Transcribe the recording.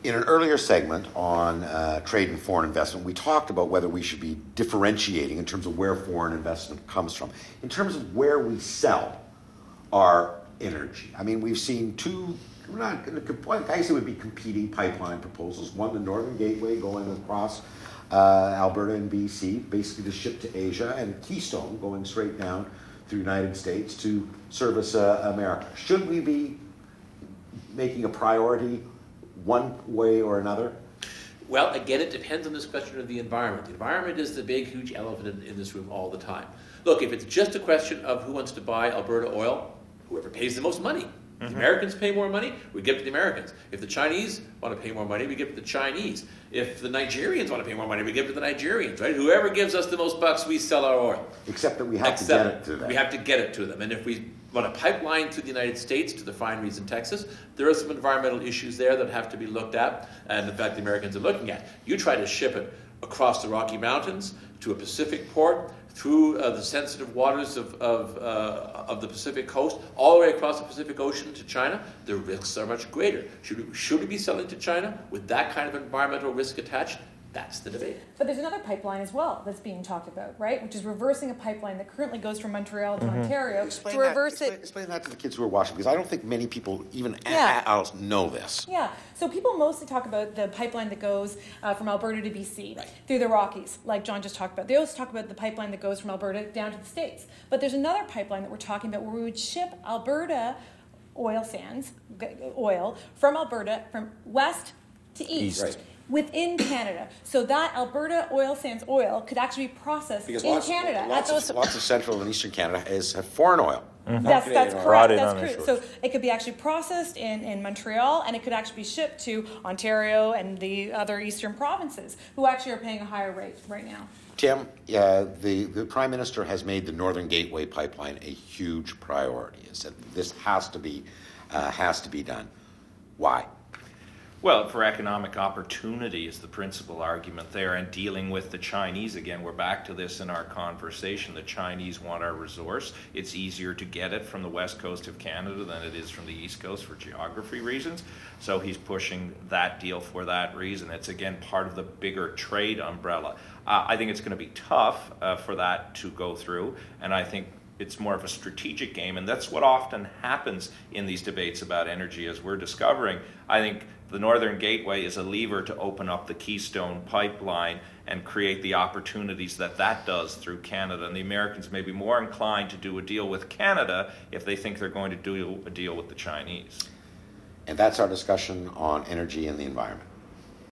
In an earlier segment on trade and foreign investment, we talked about whether we should be differentiating in terms of where foreign investment comes from. In terms of where we sell our energy, I mean, we've seen two, we're not going to, I guess it would be competing pipeline proposals. One, the Northern Gateway going across Alberta and BC, basically to ship to Asia, and Keystone going straight down through the United States to service America. Should we be making a priority one way or another? Well, again, it depends on this question of the environment. The environment is the big, huge elephant in this room all the time. Look, if it's just a question of who wants to buy Alberta oil, whoever pays the most money. If the Americans pay more money, we give it to the Americans. If the Chinese want to pay more money, we give it to the Chinese. If the Nigerians want to pay more money, we give it to the Nigerians, right? Whoever gives us the most bucks, we sell our oil. Except that we have to get it to them. We have to get it to them. And if we run a pipeline through the United States to the refineries in Texas, there are some environmental issues there that have to be looked at, and in fact the Americans are looking at. You try to ship it across the Rocky Mountains to a Pacific port, through the sensitive waters of the Pacific coast, all the way across the Pacific Ocean to China, the risks are much greater. Should we be selling to China with that kind of environmental risk attached? That's the debate. But there's another pipeline as well that's being talked about, right? Which is reversing a pipeline that currently goes from Montreal to Ontario. Explain that to the kids who are watching, because I don't think many people even else know this. Yeah, so people mostly talk about the pipeline that goes from Alberta to BC, through the Rockies, like John just talked about. They also talk about the pipeline that goes from Alberta down to the States. But there's another pipeline that we're talking about where we would ship Alberta oil sands, oil, from Alberta, from west to east. Right. Within Canada. So that Alberta oil sands oil could actually be processed in Canada. Lots of central and eastern Canada have foreign oil. That's correct. That's correct. So it could be actually processed in Montreal, and it could actually be shipped to Ontario and the other eastern provinces, who actually are paying a higher rate right now. Tim, the Prime Minister has made the Northern Gateway pipeline a huge priority. He said this has to be done. Why? Well, for economic opportunity is the principal argument there, and dealing with the Chinese, again, we're back to this in our conversation. The Chinese want our resource. It's easier to get it from the west coast of Canada than it is from the east coast for geography reasons. So he's pushing that deal for that reason. It's, again, part of the bigger trade umbrella. I think it's going to be tough for that to go through, and I think it's more of a strategic game, and that's what often happens in these debates about energy, as we're discovering. I think the Northern Gateway is a lever to open up the Keystone pipeline and create the opportunities that does through Canada. And the Americans may be more inclined to do a deal with Canada if they think they're going to do a deal with the Chinese. And that's our discussion on energy and the environment.